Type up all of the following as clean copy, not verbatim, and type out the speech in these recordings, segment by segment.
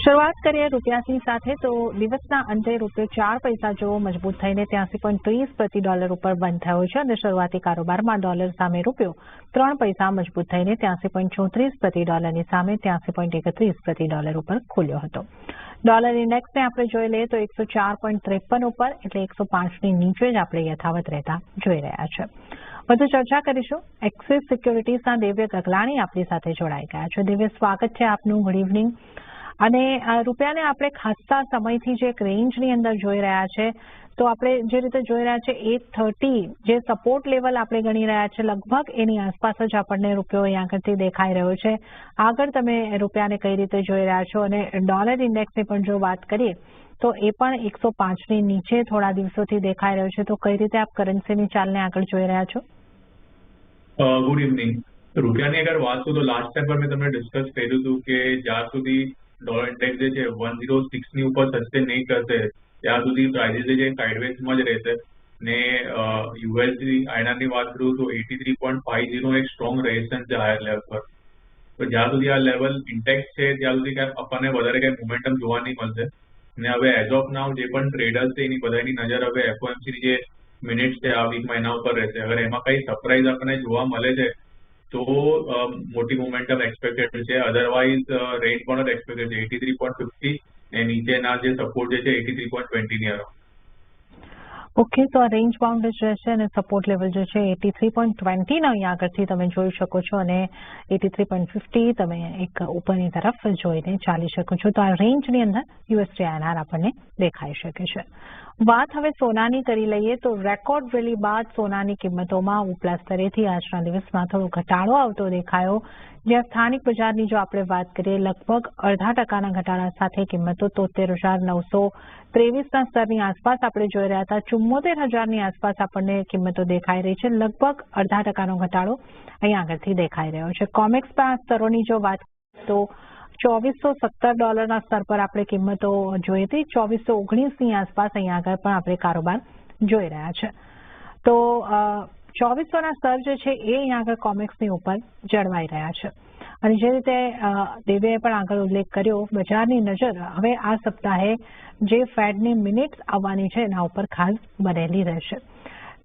શરૂઆત કરીએ રૂપિયાની સાથે તો દિવસના અંતે રૂપિયો 4 પૈસા જેવો મજબૂત થઈને 83.30 પ્રતિ ડોલર ઉપર બંધ થયો છે અને શરૂઆતી કારોબારમાં ડોલર સામે રૂપિયો 3 પૈસા મજબૂત થઈને 83.34 પ્રતિ ડોલરની સામે 83.31 પ્રતિ ડોલર ઉપર ખુલ્યો હતો. ડોલર ઇન્ડેક્સને આપણે જોઈ લઈએ તો 104.53 ઉપર એટલે 105ની નીચે જ આપણે યથાવત રહેતા જોઈ રહ્યા છે. વધુ ચર્ચા કરીશું. એક્સિસ સિક્યોરિટીઝના દિવ્ય ગગલાણી આપણી સાથે જોડાઈ ગયા છે. દિવ્ય, સ્વાગત છે આપનું. Good evening. અને રૂપિયાને આપણે ખાસા સમયથી જે એક રેન્જની અંદર જોઈ રહ્યા છે, તો આપણે જે રીતે જોઈ રહ્યા છે 830 જે સપોર્ટ લેવલ આપણે ગણી રહ્યા છે, લગભગ એની આસપાસ જ આપણને રૂપિયો અહીં આગળથી દેખાઈ રહ્યો છે. આગળ તમે રૂપિયાને કઈ રીતે જોઈ રહ્યા છો અને ડોલર ઇન્ડેક્સની પણ જો વાત કરીએ તો એ પણ 105ની નીચે થોડા દિવસોથી દેખાઈ રહ્યો છે. તો કઈ રીતે આપ કરન્સીની ચાલને આગળ જોઈ રહ્યા છો? Good evening. રૂપિયાની અગર વાત કરું તો લાસ્ટ ટાઈમ પર મેં તમને ડિસ્કસ કર્યું હતું કે જ્યાં સુધી ડોલર ઇન્ડેક્સ જે છે 106ની ઉપર સસ્ટેન નહીં કરશે ત્યાં સુધી પ્રાઇસીસ જે છે સાઇડવેઝમાં જ રહેશે. ને યુએસડી આઈએનઆરની વાત કરું તો 83.50 એક સ્ટ્રોંગ રેઝિસ્ટન્સ છે હાયર લેવલ પર. તો જ્યાં સુધી આ લેવલ ઇન્ટેક્ટ છે ત્યાં સુધી આપણને વધારે કંઈ મોમેન્ટમ જોવા નહીં મળશે. ને હવે એઝ ઓફ નાઉ જે પણ ટ્રેડર્સ છે એની બધાની નજર હવે એફઓએમસીની જે મિનિટ્સ છે આ વીક મહિના ઉપર રહેશે. અગર એમાં કઈ સરપ્રાઇઝ આપણને જોવા મળે છે તો મોટી મોમેન્ટમ એક્સપેક્ટેડ છે. અધરવાઇઝ રેન્જ પણ એક્સપેક્ટેડ છે 83.50 અને નીચેના જે સપોર્ટ જે છે 83.20 અરાઉન્ડ. ઓકે, તો આ રેન્જ બાઉન્ડ જ રહેશે અને સપોર્ટ લેવલ જે છે 83.20 અહીંયા આગળથી તમે જોઈ શકો છો અને 83.50 તમે એક ઉપરની તરફ જોઈને ચાલી શકો છો. તો આ રેન્જની અંદર યુએસડી આઈએનઆર આપણને દેખાઈ શકે છે. વાત હવે સોનાની કરી લઈએ તો રેકોર્ડ રેલી બાદ સોનાની કિંમતોમાં ઉપલા સ્તરેથી આજના દિવસમાં થોડો ઘટાડો આવતો દેખાયો. જ્યાં સ્થાનિક બજારની જો આપણે વાત કરીએ લગભગ 0.5% ઘટાડા સાથે કિંમતો 73,923ના સ્તરની આસપાસ આપણે જોઈ રહ્યા હતા. 74,000ની આસપાસ આપણને કિંમતો દેખાઈ રહી છે. લગભગ 0.5%નો ઘટાડો અહીંયા આગળથી દેખાઈ રહ્યો છે. કોમેક્સના સ્તરોની જો વાત તો $2,417 સ્તર પર આપણે કિંમતો જોઈ હતી. 2,419ની આસપાસ અહીંયા આગળ પણ આપણે કારોબાર જોઈ રહ્યા છે. તો 2,400ના સ્તર જે છે એ અહીંયા આગળ કોમેક્સની ઉપર જળવાઈ રહ્યા છે. અને જે રીતે દેવેએ પણ આગળ ઉલ્લેખ કર્યો, બજારની નજર હવે આ સપ્તાહે જે ફેડની મિનિટ્સ આવવાની છે એના ઉપર ખાસ બનેલી રહેશે.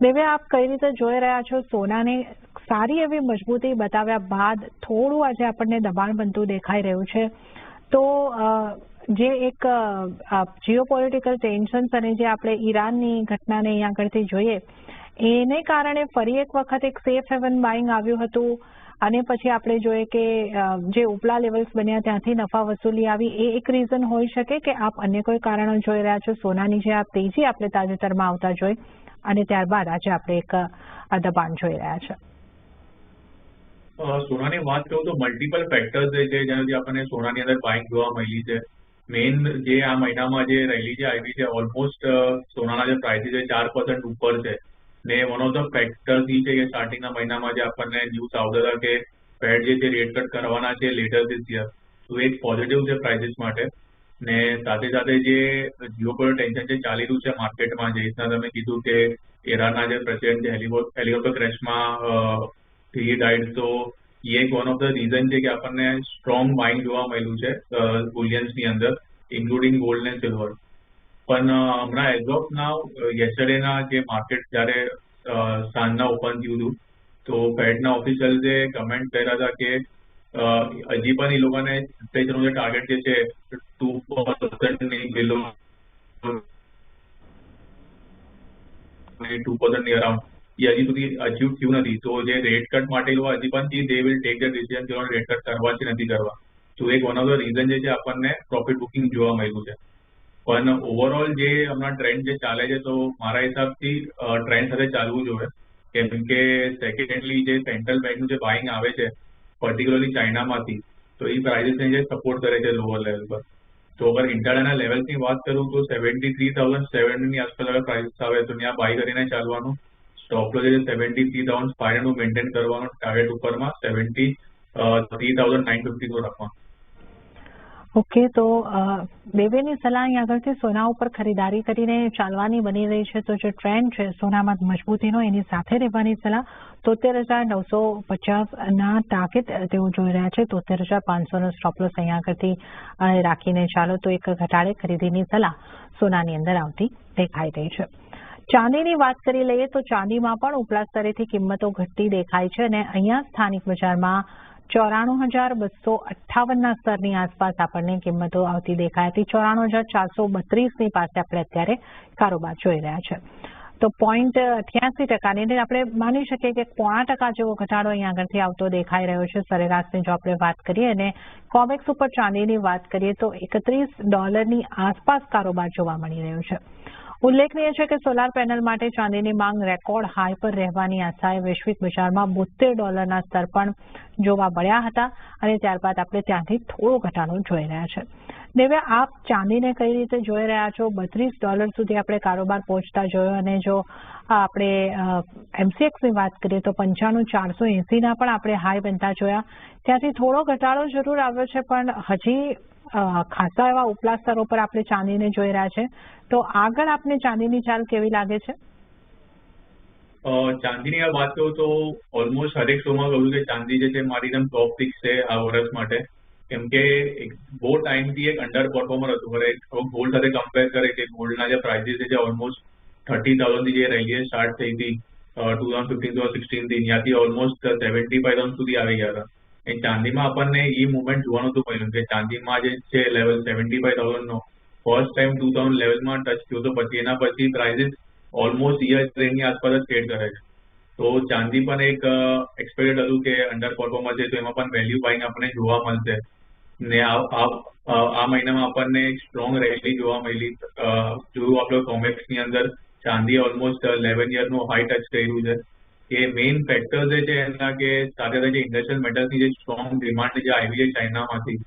દેવે, આપ કઈ રીતે જોઈ રહ્યા છો સોનાને? સારી એવી મજબૂતી બતાવ્યા બાદ થોડું આજે આપણને દબાણ બનતું દેખાઈ રહ્યું છે. તો જે એક જીઓપોલિટિકલ ટેન્શન્સ અને જે આપણે ઈરાનની ઘટનાને અહીંયા આગળથી જોઈએ એને કારણે ફરી એક વખત એક સેફ હેવન બાઇંગ આવ્યું હતું અને પછી આપણે જોઈએ કે જે ઉપલા લેવલ્સ બન્યા ત્યાંથી નફા વસૂલી આવી. એ એક રીઝન હોઈ શકે કે આપ અન્ય કોઈ કારણો જોઈ રહ્યા છો? સોનાની જે આ તેજી આપણે તાજેતરમાં આવતા જોઈ અને ત્યારબાદ આજે આપણે એક દબાણ જોઈ રહ્યા છે. સોનાની વાત કરું તો મલ્ટિપલ ફેક્ટર્સ જે છે જેનાથી આપણને સોનાની અંદર બાઇંગ જોવા મળી છે. મેઇન જે આ મહિનામાં જે રેલી જે આવી છે ઓલમોસ્ટ સોનાના જે પ્રાઇસીસ છે 4% ઉપર છે. ને વન ઓફ ધ ફેક્ટર્સ એ છે કે સ્ટાર્ટિંગના મહિનામાં જે આપણને ન્યૂઝ આવતા હતા કે ફેડ જે છે રેટ કટ કરવાના છે લેટર ધીસ યર, તો એક પોઝિટિવ છે પ્રાઇસીસ માટે. ને સાથે સાથે જે જીઓપોલિટિકલ ટેન્શન જે ચાલી રહ્યું છે માર્કેટમાં, જે રીતના તમે કીધું કે ઈરાનના જે પ્રેસિડેન્ટ છે હેલિકોપ્ટર ક્રેશમાં he died, તો એ એક વન ઓફ ધ રીઝન છે કે આપણને સ્ટ્રોંગ બાઇંગ જોવા મળ્યું છે બુલિયન્સની અંદર ઇન્ક્લુડિંગ ગોલ્ડ અને સિલ્વર. પણ હમણાં એઝ ઓફ નાવ યસ્ટરડેના જે માર્કેટ જ્યારે સાંજના ઓપન થયું હતું તો ફેડના ઓફિશિયલ્સે કમેન્ટ કર્યા હતા કે હજી પણ એ લોકોને ઇન્ફ્લેશનનો જે ટાર્ગેટ જે છે 2% બિલો 2% અરાઉન્ડ એ હજી સુધી અચીવ થયું નથી. તો જે રેટ કટ માટે હજી પણ they will take the decision કે રેટ કટ કરવા છે નથી કરવા. તો એક વન ઓફ ધ રીઝન જે છે આપણને પ્રોફિટ બુકિંગ જોવા મળ્યું છે. પણ ઓવરઓલ જે હમણાં ટ્રેન્ડ જે ચાલે છે તો મારા હિસાબથી ટ્રેન્ડ સાથે ચાલવું જોઈએ. કેમ કે સેકન્ડલી જે સેન્ટ્રલ બેંકનું જે બાઇંગ આવે છે પર્ટિક્યુલરલી ચાઇનામાંથી, તો એ પ્રાઇસીસને જે સપોર્ટ કરે છે લોઅર લેવલ પર. તો અગર ઇન્ટરડાના લેવલ્સની વાત કરું તો 73,700ની આસપાસ અગર પ્રાઇસીસ આવે તો ત્યાં બાય કરીને ચાલવાનું. સ્ટોપ લોસ જે 73,500 મેન્ટેન કરવાનું ટાર્ગેટ ઉપરમાં 73,950 રાખવાનું. ઓકે, તો દેવેની સલાહ અહીં આગળથી સોના ઉપર ખરીદારી કરીને ચાલવાની બની રહી છે. તો જે ટ્રેન્ડ છે સોનામાં મજબૂતીનો એની સાથે રહેવાની સલાહ. 73,950ના ટાર્ગેટ તેઓ જોઈ રહ્યા છે. 73,500નો સ્ટોપ લોસ અહીં આગળથી રાખીને ચાલો તો એક ઘટાડે ખરીદીની સલાહ સોનાની અંદર આવતી દેખાઈ રહી છે. ચાંદીની વાત કરી લઈએ તો ચાંદીમાં પણ ઉપલા સ્તરેથી કિંમતો ઘટતી દેખાય છે અને અહીંયા સ્થાનિક બજારમાં 94,258ના સ્તરની આસપાસ આપણને કિંમતો આવતી દેખાઈ હતી. 94,432ની પાસે આપણે અત્યારે કારોબાર જોઈ રહ્યા છે. તો 0.88%, આપણે માની શકીએ કે 0.5% જેવો ઘટાડો અહીં આગળથી આવતો દેખાઈ રહ્યો છે સરેરાશની જો આપણે વાત કરીએ. અને કોમેક્સ ઉપર ચાંદીની વાત કરીએ તો $31ની આસપાસ કારોબાર જોવા મળી રહ્યો છે. ઉલ્લેખનીય છે કે સોલાર પેનલ માટે ચાંદીની માંગ રેકોર્ડ હાઈ પર રહેવાની આશાએ વૈશ્વિક બજારમાં $72ના સ્તર પણ જોવા મળ્યા હતા અને ત્યારબાદ આપણે ત્યાંથી થોડો ઘટાડો જોઈ રહ્યા છે. દેવે, આપ ચાંદીને કઈ રીતે જોઈ રહ્યા છો? $32 સુધી આપણે કારોબાર પહોંચતા જોયો અને જો આપણે MCXની વાત કરીએ તો 95,480ના પણ આપણે હાઈ બનતા જોયા. ત્યાંથી થોડો ઘટાડો જરૂર આવ્યો છે પણ હજી ખાસા એવા ઉપલા સ્તરો પર આપણે ચાંદીને જોઈ રહ્યા છે. તો આગળ આપને ચાંદીની ચાલ કેવી લાગે છે? ચાંદીની વાત કરું તો ઓલમોસ્ટ હરેક શોમાં કહ્યું કે ચાંદી જે છે મારી એકદમ ટોપ પિક છે આ વર્ષ માટે. કેમ કે બહુ ટાઈમથી એક અંડર પરફોર્મર હતું. ગોલ્ડ સાથે કમ્પેર કરે કે ગોલ્ડના જે પ્રાઇસીસ છે ઓલમોસ્ટ 30,000થી જે રેલી સ્ટાર્ટ થઈ હતી 2015-2016થી ત્યાંથી ઓલમોસ્ટ 75,000 સુધી આવી ગયા હતા. એ ચાંદીમાં આપણને એ મુવમેન્ટ જોવાનું હતું મળ્યું કે ચાંદીમાં જે છે લેવલ 75,000નો ફર્સ્ટ ટાઈમ 2000 લેવલમાં ટચ થયો તો પછી એના પછી પ્રાઇસીસ ઓલમોસ્ટ યર ટ્રેન્ડની આસપાસ જ ટ્રેડ કરે છે. તો ચાંદી પણ એક એક્સપેક્ટેડ હતું કે અંડર પરફોર્મર છે તો એમાં પણ વેલ્યુ બાઇંગ આપણને જોવા મળશે ને આ મહિનામાં આપણને સ્ટ્રોંગ રેલી જોવા મળી. જોયું આપણે કોમેક્સની અંદર ચાંદી ઓલમોસ્ટ 11 યરનો હાઈ ટચ કર્યું છે. કે મેઇન ફેક્ટર જે છે એના કે સાથે સાથે ઇન્ડસ્ટ્રીયલ મેટલની જે સ્ટ્રોંગ ડિમાન્ડ જે આવી છે ચાઇનામાંથી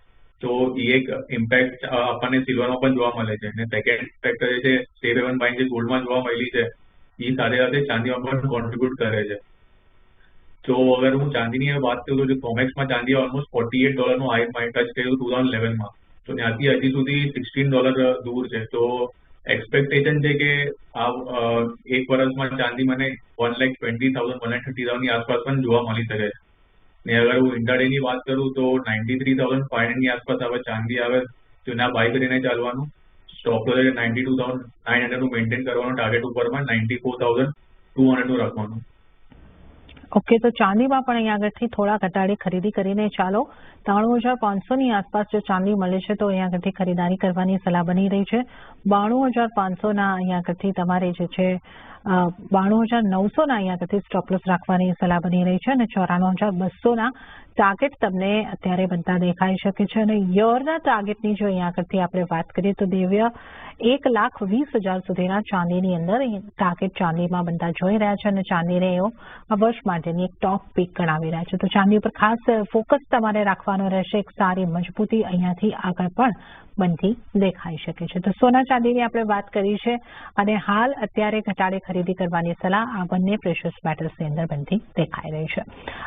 તો એ એક ઇમ્પેક્ટ આપણને સિલ્વરમાં પણ જોવા મળે છે. અને સેકન્ડ ફેક્ટર જે છે સેફ હેવન બાઇંગ જે ગોલ્ડમાં જોવા મળી છે એ સાથે સાથે ચાંદીમાં પણ કોન્ટ્રીબ્યુટ કરે છે. તો અગર હું ચાંદીની વાત કરું તો કોમેક્સમાં ચાંદી ઓલમોસ્ટ $48નો હાઈ ટચ કર્યું 2011માં. તો ત્યાંથી હજી સુધી $16 દૂર છે. તો એક્સપેક્ટેશન છે કે આ એક વર્ષમાં ચાંદી મને 1,20,000-1,30,000ની આસપાસ પણ જોવા મળી શકે છે. ને અગર હું ઇન્ટરડેની વાત કરું તો 93,500ની આસપાસ હવે ચાંદી આવે તો એના બાય કરીને ચાલવાનું. સ્ટોપ લોસ 92,900નું મેન્ટેન કરવાનું ટાર્ગેટ ઉપરમાં 94,200નું રાખવાનું. ઓકે, તો ચાંદીમાં પણ અહીં આગળથી થોડા ઘટાડે ખરીદી કરીને ચાલો. 93,500ની આસપાસ જો ચાંદી મળે છે તો અહીં આગળથી ખરીદારી કરવાની સલાહ બની રહી છે. 92,500ના અહીં આગળથી તમારે જે છે 92,900ના અહીં આગળથી સ્ટોપ લોસ રાખવાની સલાહ બની રહી છે અને 94,200ના ટાર્ગેટ તમને અત્યારે બનતા દેખાઈ શકે છે. અને યરના ટાર્ગેટની જો અહીં આગળથી આપણે વાત કરીએ તો દેવ્ય 1,20,000 સુધીના ચાંદીની અંદર ટાર્ગેટ ચાંદીમાં બનતા જોઈ રહ્યા છે અને ચાંદીને એવો આ વર્ષ માટેની એક ટોપ પીક ગણાવી રહ્યા છે. તો ચાંદી પર ખાસ ફોકસ તમારે રાખવાનો રહેશે. એક સારી મજબૂતી અહીંયાથી આગળ પણ બનતી દેખાઈ શકે છે. તો સોના ચાંદીની આપણે વાત કરી છે અને હાલ અત્યારે ઘટાડે ખરીદી કરવાની સલાહ આ બંને પ્રેશિયસ મેટલ્સની અંદર બનતી દેખાઈ રહી છે.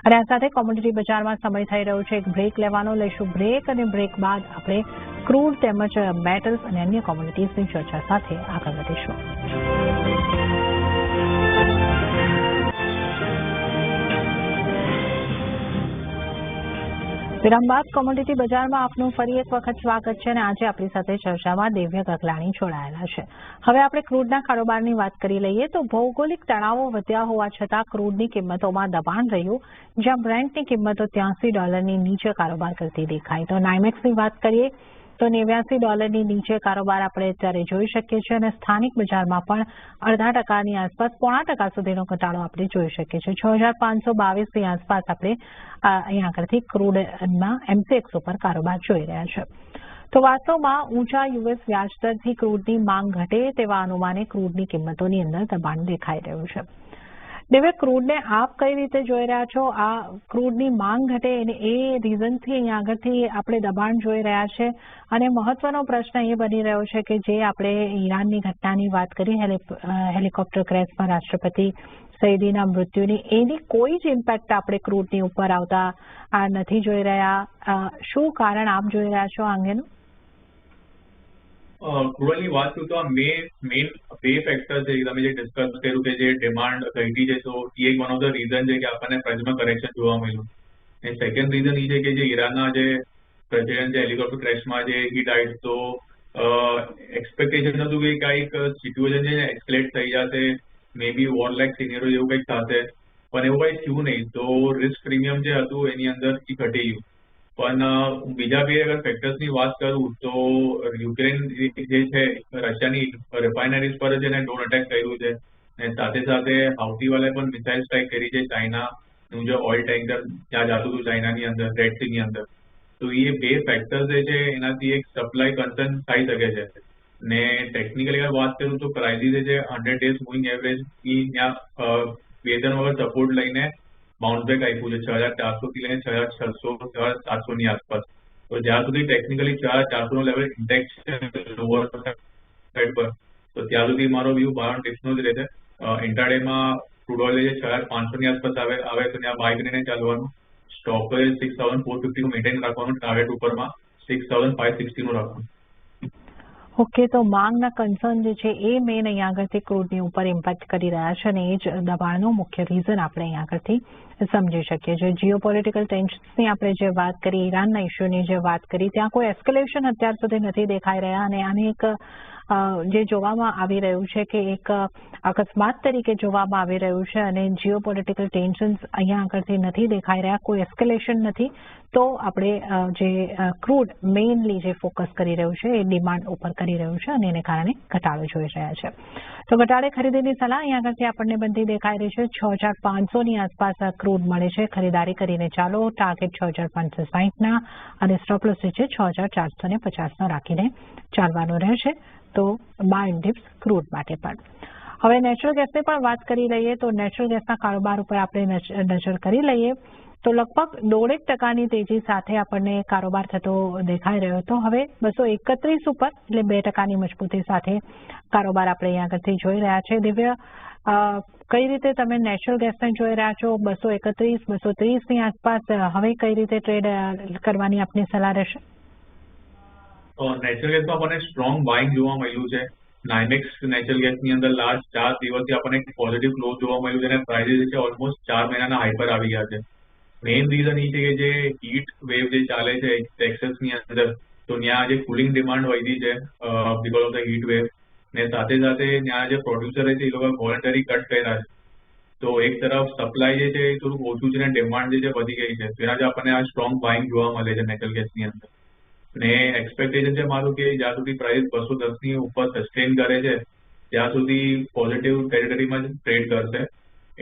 અને આ સાથે કોમોડિટી બજારમાં સમય થઈ રહ્યો છે એક બ્રેક લેવાનો. લઈશું બ્રેક અને બ્રેક બાદ આપણે ક્રૂડ તેમજ મેટલ્સ અને અન્ય કોમોડિટીઝની ચર્ચા સાથે આગળ વધીશું. વિરામ બાદ કોમોડિટી બજારમાં આપનું ફરી એક વખત સ્વાગત છે અને આજે આપણી સાથે ચર્ચામાં દેવ્ય ગગલાણી જોડાયેલા છે. હવે આપણે ક્રૂડના કારોબારની વાત કરી લઈએ તો ભૌગોલિક તણાવો વધ્યા હોવા છતાં ક્રૂડની કિંમતોમાં દબાણ રહ્યું, જ્યાં બ્રેન્ટની કિંમતો $83ની નીચે કારોબાર કરતી દેખાય. તો નાઇમેક્સની વાત કરીએ તો $89ની નીચે કારોબાર આપણે અત્યારે જોઈ શકીએ છીએ અને સ્થાનિક બજારમાં પણ 0.5%ની આસપાસ 0.5% સુધીનો ઘટાડો આપણે જોઈ શકીએ છીએ. 6,522ની આસપાસ આપણે અહીં આગળથી ક્રૂડમાં MCX ઉપર કારોબાર જોઈ રહ્યા છે. તો વાસ્તવમાં ઊંચા US વ્યાજદરથી ક્રૂડની માંગ ઘટે તેવા અનુમાને ક્રૂડની કિંમતોની અંદર દબાણ દેખાઈ રહ્યું છે. દેવે, ક્રૂડને આપ કઈ રીતે જોઈ રહ્યા છો? આ ક્રૂડની માંગ ઘટે અને એ રીઝનથી અહીં આગળથી આપણે દબાણ જોઈ રહ્યા છે અને મહત્વનો પ્રશ્ન એ બની રહ્યો છે કે જે આપણે ઈરાનની ઘટનાની વાત કરી હેલિકોપ્ટર ક્રેશમાં રાષ્ટ્રપતિ સઈદીના મૃત્યુની, એની કોઈ જ ઇમ્પેક્ટ આપણે ક્રૂડની ઉપર આવતા નથી જોઈ રહ્યા. શું કારણ આપ જોઈ રહ્યા છો આ અંગેનું? ક્રૂડની વાત કરું તો આ મેઇન બે ફેક્ટર છે તમે જે ડિસ્કસ કર્યું કે જે ડિમાન્ડ ઘટી છે તો એ એક વન ઓફ ધ રીઝન છે કે આપણને પ્રાઇસમાં કરેક્શન જોવા મળ્યું. અને સેકન્ડ રીઝન એ છે કે જે ઈરાનના જે પ્રેસિડેન્ટ છે હેલિકોપ્ટર ક્રેશમાં જે હિટ આવી તો એક્સપેક્ટેશન હતું કે કંઈક સિચ્યુએશન છે એસ્કેલેટ થઈ જશે, મે બી વોર લાઇક સિનેરિયો જેવું કંઈક થશે, પણ એવું કંઈ થયું નહીં. તો રિસ્ક પ્રીમિયમ જે હતું એની અંદર એ ઘટી ગયું. પણ બીજા બે અગર ફેક્ટર્સની વાત કરું તો યુક્રેન જે છે રશિયાની રિફાઇનરીઝ પર છે ને ડ્રોન અટેક કર્યું છે અને સાથે સાથે હાઉથીવાલાએ પણ મિસાઇલ સ્ટ્રાઇક કરી છે ચાઇનાનું જે ઓઇલ ટેન્કર ત્યાં જતું હતું ચાઇનાની અંદર રેડ સીની અંદર. તો એ બે ફેક્ટર્સ જે છે એનાથી એક સપ્લાય કન્સર્ન થઈ શકે છે. ને ટેકનિકલી અગર વાત કરું તો પ્રાઇઝિસ જે છે 100 ડેઝ મૂવિંગ એવરેજ ની ત્યાં બે ત્રણ વખત સપોર્ટ લઈને બાઉન્સ બેક આપ્યું છે 6,400 થી લઈને 6,600 6,700 ની આસપાસ. તો જ્યાં સુધી ટેકનિકલી 4,400 નો લેવલ ઇન્ટેક્ટ છે લોઅર સાઈડ પર તો ત્યાં સુધી મારો વ્યૂ બાયોન ટિપ્સનો જ રહેશે. ઇન્ટ્રાડેમાં ક્રૂડ ઓઇલ જે 6,500 ની આસપાસ આવે તો ત્યાં બાય કરીને ચાલવાનું. સ્ટોપ 6,450 નું મેન્ટેન રાખવાનું, ટાર્ગેટ ઉપરમાં 6,560 નું રાખવાનું. ઓકે, તો માંગના કન્સર્ન જે છે એ મેઇન અહીંયા આગળથી ક્રૂડની ઉપર ઇમ્પેક્ટ કરી રહ્યા છે અને એ જ દબાણનો મુખ્ય રીઝન આપણે અહીંયા આગળથી સમજી શકીએ છીએ. જીઓપોલિટિકલ ટેન્શન્સની આપણે જે વાત કરી, ઈરાનના ઇસ્યુની જે વાત કરી, ત્યાં કોઈ એસ્કેલેશન અત્યાર સુધી નથી દેખાઈ રહ્યા અને આને એક જે જોવામાં આવી રહ્યું છે કે એક અકસ્માત તરીકે જોવામાં આવી રહ્યું છે અને જીઓપોલિટિકલ ટેન્શન્સ અહીંયા આગળથી નથી દેખાઈ રહ્યા, કોઈ એસ્કેલેશન નથી. તો આપણે જે ક્રૂડ મેઇનલી જે ફોકસ કરી રહ્યું છે એ ડિમાન્ડ ઉપર કરી રહ્યું છે અને એને કારણે ઘટાડો જોઈ રહ્યા છે. તો ઘટાડે ખરીદીની સલાહ અહીંયા આગળથી આપણને બનતી દેખાઈ રહી છે. 6,500 ની આસપાસ ક્રૂડ મળે છે, ખરીદારી કરીને ચાલો. ટાર્ગેટ 6,560 અને સ્ટોપ લોસ જે છે 6,450 રાખીને ચાલવાનો રહેશે. તો બાય ડિપ્સ ક્રૂડ માટે પણ. હવે નેચરલ ગેસની પણ વાત કરી લઈએ તો નેચરલ ગેસના કારોબાર ઉપર આપણે નજર કરી લઈએ તો લગભગ 1.5% તેજી સાથે આપણને કારોબાર થતો દેખાઈ રહ્યો હતો. હવે 231 ઉપર એટલે 2% મજબૂતી સાથે કારોબાર આપણે અહીંયા આગળથી જોઈ રહ્યા છે. દિવ્ય, કઈ રીતે તમે નેચરલ ગેસને જોઈ રહ્યા છો? 231, 230 ની આસપાસ હવે કઈ રીતે ટ્રેડ કરવાની આપની સલાહ રહેશે? નેચરલ ગેસમાં આપણને સ્ટ્રોંગ બાઇંગ જોવા મળ્યું છે. નાઇમેક્સ નેચરલ ગેસની અંદર લાસ્ટ 4 દિવસથી આપણને એક પોઝિટિવ ક્લોઝ જોવા મળ્યું છે અને પ્રાઇઝિસ છે ઓલમોસ્ટ 4 મહિનાના હાઈ પર આવી ગયા છે. મેઇન રીઝન એ છે કે જે હીટ વેવ જે ચાલે છે ટેક્સસની અંદર તો ત્યાં જે કુલિંગ ડિમાન્ડ વધી છે because of the heat wave ને સાથે સાથે ત્યાં જે પ્રોડ્યુસર છે એ લોકો વોલન્ટરી કટ કર્યા છે. તો એક તરફ સપ્લાય જે છે એ થોડુંક ઓછું છે અને ડિમાન્ડ જે છે વધી ગઈ છે. તેનાથી આપણને આ સ્ટ્રોંગ બાઇંગ જોવા મળે છે નેચરલ ગેસની અંદર. ને એક્સપેક્ટેશન છે મારું કે જ્યાં સુધી પ્રાઇસ 210 ની ઉપર સસ્ટેન કરે છે ત્યાં સુધી પોઝિટિવ ટેરિટરીમાં જ ટ્રેડ કરશે.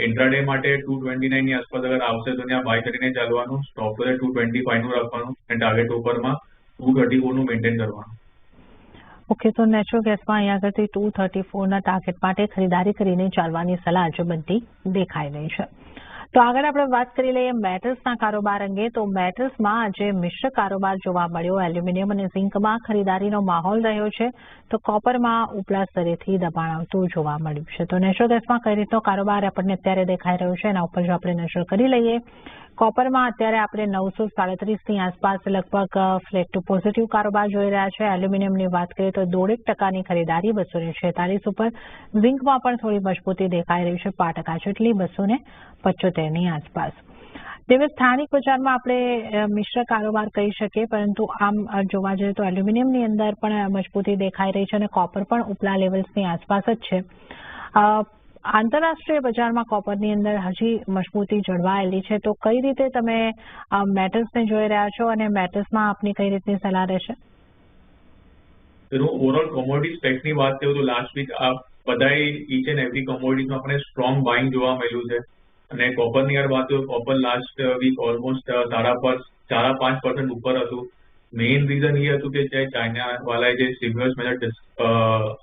ઇન્ટ્રાડે માટે 229 ની આસપાસ અગર આવશે તો ત્યાં બાય કરીને ચાલવાનું. સ્ટોપ પર 225 નું રાખવાનું અને ટાર્ગેટ ઉપરમાં 234 નું મેન્ટેન કરવાનું. ઓકે, તો નેચરલ ગેસમાં અહીંયા આગળથી 234 ટાર્ગેટ માટે ખરીદારી કરીને ચાલવાની સલાહ જો બનતી દેખાઈ રહી છે. તો આગળ આપણે વાત કરી લઈએ મેટલ્સના કારોબાર અંગે. તો મેટલ્સમાં આજે મિશ્ર કારોબાર જોવા મળ્યો. એલ્યુમિનિયમ અને ઝિંકમાં ખરીદારીનો માહોલ રહ્યો છે તો કોપરમાં ઉપલા સ્તરેથી દબાણ આવતું જોવા મળ્યું છે. તો નેચરલ ગેસમાં કઈ રીતનો કારોબાર આપણને અત્યારે દેખાઈ રહ્યો છે એના ઉપર જો આપણે નજર કરી લઈએ. કોપરમાં અત્યારે આપણે 937 ની આસપાસ લગભગ ફ્લેટ ટુ પોઝિટિવ કારોબાર જોઈ રહ્યા છે. એલ્યુમિનિયમની વાત કરીએ તો 1.5% ખરીદારી 246 ઉપર. ઝિંકમાં પણ થોડી મજબૂતી દેખાઈ રહી છે 5% જેટલી 275 ની આસપાસ. તેવી સ્થાનિક બજારમાં આપણે મિશ્ર કારોબાર કહી શકીએ પરંતુ આમ જોવા જઈએ તો એલ્યુમિનિયમની અંદર પણ મજબૂતી દેખાઈ રહી છે અને કોપર પણ ઉપલા લેવલ્સની આસપાસ જ છે. આંતરરાષ્ટ્રીય બજારમાં કોપરની અંદર હજી મજબૂતી જળવાયેલી છે. તો કઈ રીતે તમે મેટલ્સને જોઈ રહ્યા છો અને મેટલ્સમાં આપની કઈ રીતની સલાહ રહેશે? ઓવરઓલ કોમોડિટી સ્પેક્સની વાત કરીએ તો લાસ્ટ વીક આ બધા ઈચ એન્ડ એવરી કોમોડિટીમાં આપણે સ્ટ્રોંગ બાઇંગ જોવા મળ્યું છે. અને કોપરની અગર વાત કરીએ કોપર લાસ્ટ વીક ઓલમોસ્ટ 4.5% ઉપર હતું. મેઇન રીઝન એ હતું કે ચાઇના વાળાએ જે સ્ટિમ્યુલસ મેજર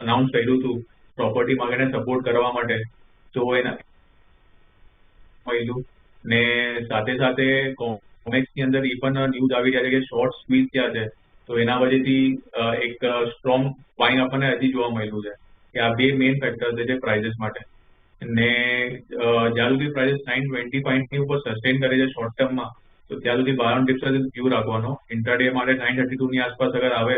અનાઉન્સ કર્યું હતું પ્રોપર્ટી માર્કેટને સપોર્ટ કરવા માટે તો એના મળ્યું ને સાથે સાથે કોમેક્સની અંદર એ પણ ન્યૂઝ આવી રહ્યા છે કે શોર્ટ સ્ક્વીઝ થયા છે તો એના વજહથી એક સ્ટ્રોંગ બાઇંગ આપણને હજી જોવા મળ્યું છે. કે આ બે મેઇન ફેક્ટર છે પ્રાઇઝિસ માટે. ને જ્યાં સુધી પ્રાઇઝિસ 925 ની ઉપર સસ્ટેન કરે છે શોર્ટ ટર્મમાં તો ત્યાં સુધી બાયોન ડિપ્સ વ્યૂ રાખવાનો. ઇન્ટ્રાડે માટે 932 ની આસપાસ અગર આવે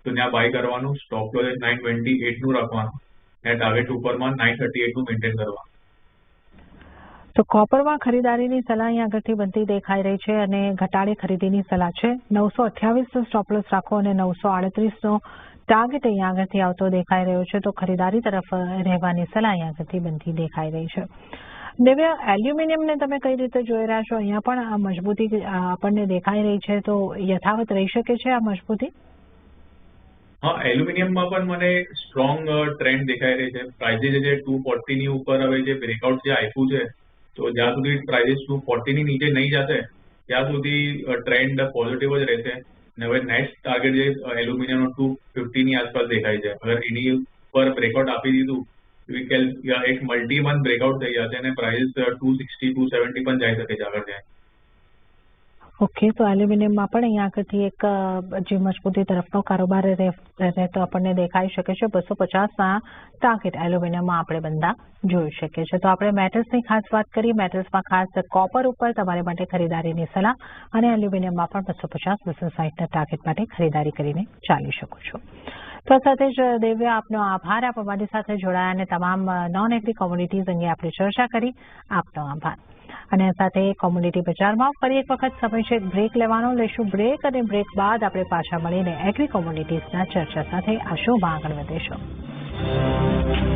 તો ત્યાં બાય કરવાનું, સ્ટોપ લોસ 928 નું રાખવાનું અને ટાર્ગેટ ઉપરમાં 938 નું મેન્ટેન કરવાનું. તો કોપરમાં ખરીદારીની સલાહ અહીં આગળથી બનતી દેખાઈ રહી છે અને ઘટાડે ખરીદીની સલાહ છે. 928 નો સ્ટોપ લોસ રાખો અને 938 નો ટાર્ગેટ અહીં આગળથી આવતો દેખાઈ રહ્યો છે. તો ખરીદારી તરફ રહેવાની સલાહ અહીં આગળથી બનતી દેખાઈ રહી છે. દિવ્ય, એલ્યુમિનિયમને તમે કઈ રીતે જોઈ રહ્યા છો? અહીંયા પણ આ મજબૂતી આપણને દેખાઈ રહી છે, તો યથાવત રહી શકે છે આ મજબૂતી? હા, એલ્યુમિનિયમમાં પણ મને સ્ટ્રોંગ ટ્રેન્ડ દેખાઈ રહી છે. પ્રાઇસીસ જે 240 ની ઉપર હવે જે બ્રેકઆઉટ જે આપ્યું છે, તો જ્યાં સુધી પ્રાઇસીસ 240 ની નીચે નહીં જશે ત્યાં સુધી ટ્રેન્ડ પોઝિટિવ જ રહેશે. અને હવે નેક્સ્ટ ટાર્ગેટ જે એલ્યુમિનિયમનો 250 ની આસપાસ દેખાય છે. અગર એની ઉપર બ્રેકઆઉટ આપી દીધું એક મલ્ટી મંથ બ્રેકઆઉટ થઈ જશે અને પ્રાઇસ 260 270 પણ જઈ શકે છે આગળ જાય. ઓકે, તો એલ્યુમિનિયમમાં પણ અહીં આગળથી એક જે મજબૂતી તરફનો કારોબાર રહેતો આપણને દેખાઈ શકે છે. 250ના ટાર્ગેટ એલ્યુમિનિયમમાં આપણે બંધા જોઈ શકીએ છીએ. તો આપણે મેટલ્સની ખાસ વાત કરી. મેટલ્સમાં ખાસ કોપર ઉપર તમારી માટે ખરીદારીની સલાહ અને એલ્યુમિનિયમમાં પણ 250 260ના ટાર્ગેટ માટે ખરીદારી કરીને ચાલી શકો છો. તો સાથે જ દિવ્ય, આપનો આભાર. આપ અમારી સાથે જોડાયા અને તમામ નોન એગ્રી કોમોડિટીઝ અંગે આપણે ચર્ચા કરી. આપનો આભાર. અને સાથે કોમોડિટી બજારમાં ફરી એક વખત સમય છે બ્રેક લેવાનો. લેશું બ્રેક અને બ્રેક બાદ આપણે પાછા મળીને એગ્રી કોમોડિટીઝના ચર્ચા સાથે આ શોમાં આગળ વધીશું.